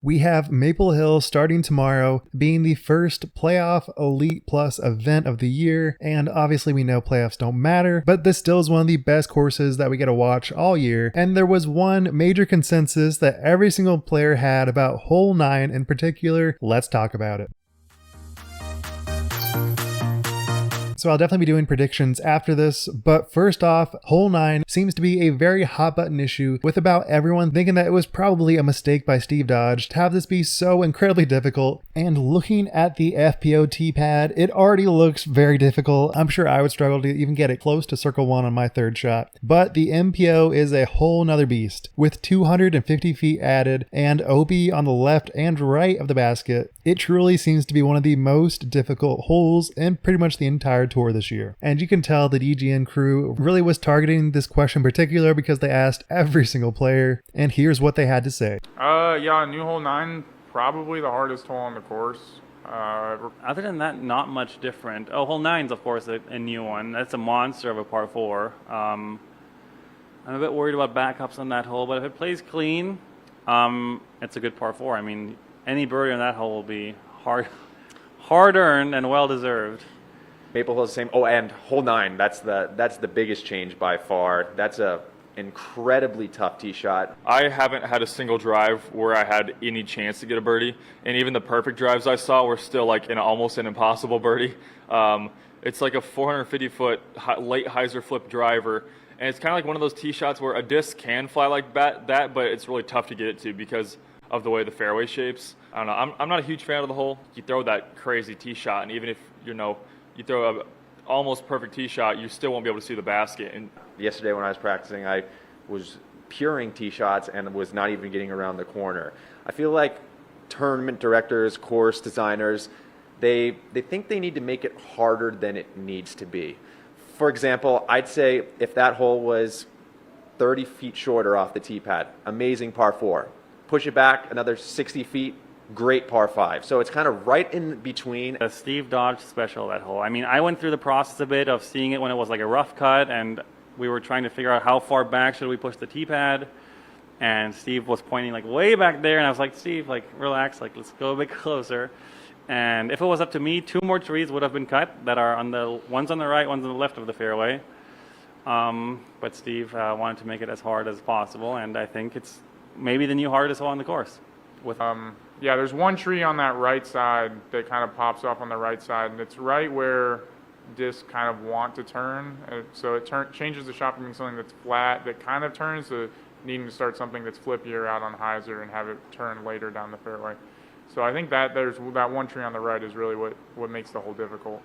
We have Maple Hill starting tomorrow, being the first playoff Elite Plus event of the year, and obviously we know playoffs don't matter, but this still is one of the best courses that we get to watch all year, and there was one major consensus that every single player had about hole 9 in particular. Let's talk about it. So I'll definitely be doing predictions after this, but first off, hole 9 seems to be a very hot button issue, with about everyone thinking that it was probably a mistake by Steve Dodge to have this be so incredibly difficult. And looking at the FPO T-pad, it already looks very difficult. I'm sure I would struggle to even get it close to circle 1 on my third shot, but the MPO is a whole nother beast. With 250 feet added and OB on the left and right of the basket, it truly seems to be one of the most difficult holes in pretty much the entire tour this year. And you can tell the DGN crew really was targeting this question in particular because they asked every single player, and here's what they had to say. Yeah, new hole 9, probably the hardest hole on the course. Other than that, not much different. Oh, hole 9's of course a new one. That's a monster of a par 4. I'm a bit worried about backups on that hole, but if it plays clean, it's a good par 4. I mean, any birdie on that hole will be hard-earned and well-deserved. Maple Hill's the same. Oh, and hole 9, that's the biggest change by far. That's a incredibly tough tee shot. I haven't had a single drive where I had any chance to get a birdie, and even the perfect drives I saw were still like almost an impossible birdie. It's like a 450-foot late hyzer flip driver, and it's kind of like one of those tee shots where a disc can fly like that, but it's really tough to get it to because of the way the fairway shapes. I don't know. I'm not a huge fan of the hole. You throw that crazy tee shot, and even if you throw a almost perfect tee shot, you still won't be able to see the basket. And yesterday when I was practicing, I was puring tee shots and was not even getting around the corner. I feel like tournament directors, course designers, they think they need to make it harder than it needs to be. For example, I'd say if that hole was 30 feet shorter off the tee pad, amazing par 4. Push it back another 60 feet, great par 5. So it's kind of right in between. A Steve Dodge special, that hole. I mean, I went through the process a bit of seeing it when it was like a rough cut, and we were trying to figure out how far back should we push the tee pad. And Steve was pointing like way back there, and I was like, Steve, like relax, like let's go a bit closer. And if it was up to me, 2 more trees would have been cut that are on the ones on the right, ones on the left of the fairway. But Steve wanted to make it as hard as possible, and I think it's maybe the new hardest hole on the course. With yeah, there's one tree on that right side that kind of pops off on the right side, and it's right where discs kind of want to turn. So it changes the shot from being something that's flat that kind of turns to needing to start something that's flippier out on hyzer and have it turn later down the fairway. So I think that there's that one tree on the right is really what makes the hole difficult.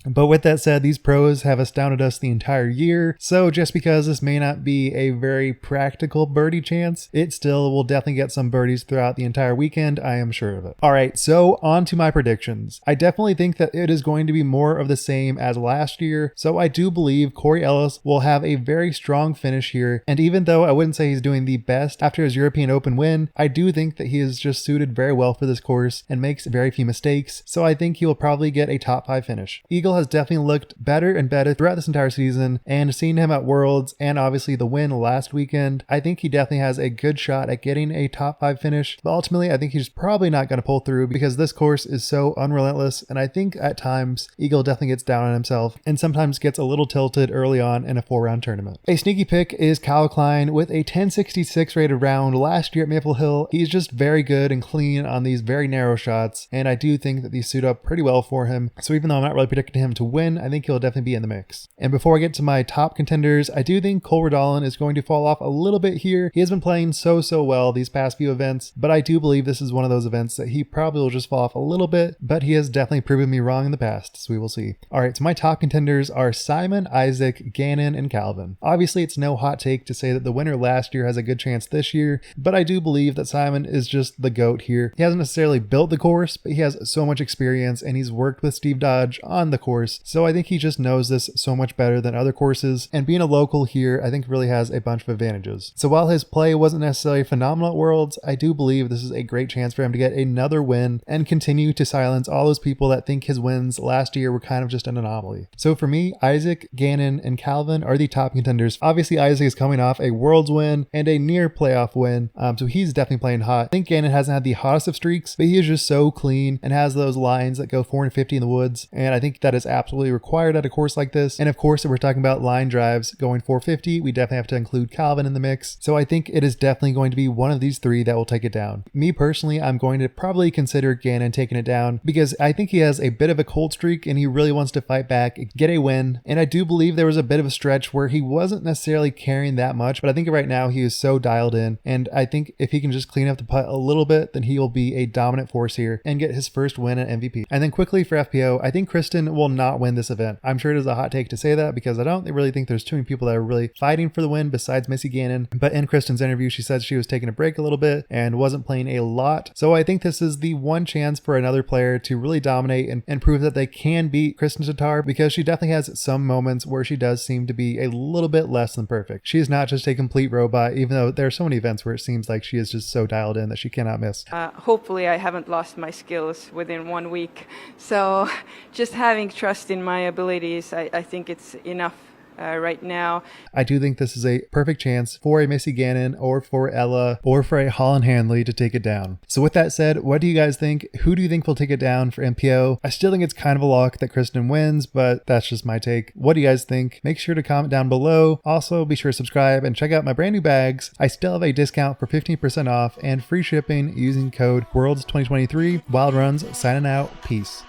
But with that said, these pros have astounded us the entire year, so just because this may not be a very practical birdie chance, it still will definitely get some birdies throughout the entire weekend, I am sure of it. Alright, so on to my predictions. I definitely think that it is going to be more of the same as last year, so I do believe Corey Ellis will have a very strong finish here, and even though I wouldn't say he's doing the best after his European Open win, I do think that he is just suited very well for this course and makes very few mistakes, so I think he will probably get a top 5 finish. Eagle has definitely looked better and better throughout this entire season, and seeing him at Worlds and obviously the win last weekend, I think he definitely has a good shot at getting a top 5 finish, but ultimately I think he's probably not going to pull through because this course is so unrelentless, and I think at times Eagle definitely gets down on himself and sometimes gets a little tilted early on in a 4-round tournament. A sneaky pick is Kyle Klein with a 1066 rated round last year at Maple Hill. He's just very good and clean on these very narrow shots, and I do think that these suit up pretty well for him, so even though I'm not really predicting him to win, I think he'll definitely be in the mix. And before I get to my top contenders, I do think Cole Redolin is going to fall off a little bit here. He has been playing so well these past few events, but I do believe this is one of those events that he probably will just fall off a little bit, but he has definitely proven me wrong in the past, so we will see. Alright, so my top contenders are Simon, Isaac, Gannon, and Calvin. Obviously, it's no hot take to say that the winner last year has a good chance this year, but I do believe that Simon is just the GOAT here. He hasn't necessarily built the course, but he has so much experience, and he's worked with Steve Dodge on on the course. So I think he just knows this so much better than other courses, and being a local here I think really has a bunch of advantages. So while his play wasn't necessarily phenomenal at Worlds, I do believe this is a great chance for him to get another win and continue to silence all those people that think his wins last year were kind of just an anomaly. So for me, Isaac, Gannon, and Calvin are the top contenders. Obviously Isaac is coming off a Worlds win and a near playoff win, so he's definitely playing hot. I think Gannon hasn't had the hottest of streaks, but he is just so clean and has those lines that go 450 in the woods, and I think that is absolutely required at a course like this. And of course, if we're talking about line drives going 450, we definitely have to include Calvin in the mix. So I think it is definitely going to be one of these three that will take it down. Me personally, I'm going to probably consider Gannon taking it down because I think he has a bit of a cold streak and he really wants to fight back, get a win. And I do believe there was a bit of a stretch where he wasn't necessarily carrying that much, but I think right now he is so dialed in, and I think if he can just clean up the putt a little bit, then he will be a dominant force here and get his first win at MVP. And then quickly for FPO, I think Kristen will not win this event. I'm sure it is a hot take to say that because I don't really think there's too many people that are really fighting for the win besides Missy Gannon. But in Kristen's interview, she said she was taking a break a little bit and wasn't playing a lot. So I think this is the one chance for another player to really dominate and prove that they can beat Kristen Tatar, because she definitely has some moments where she does seem to be a little bit less than perfect. She is not just a complete robot, even though there are so many events where it seems like she is just so dialed in that she cannot miss. Hopefully I haven't lost my skills within 1 week. So just having trust in my abilities, I think it's enough right now. I do think this is a perfect chance for a Missy Gannon or for Ella or for a Holland Handley to take it down. So with that said, what do you guys think? Who do you think will take it down for MPO? I still think it's kind of a lock that Kristen wins, but that's just my take. What do you guys think? Make sure to comment down below. Also, be sure to subscribe and check out my brand new bags. I still have a discount for 15% off and free shipping using code WORLDS2023. Wild Runs signing out. Peace.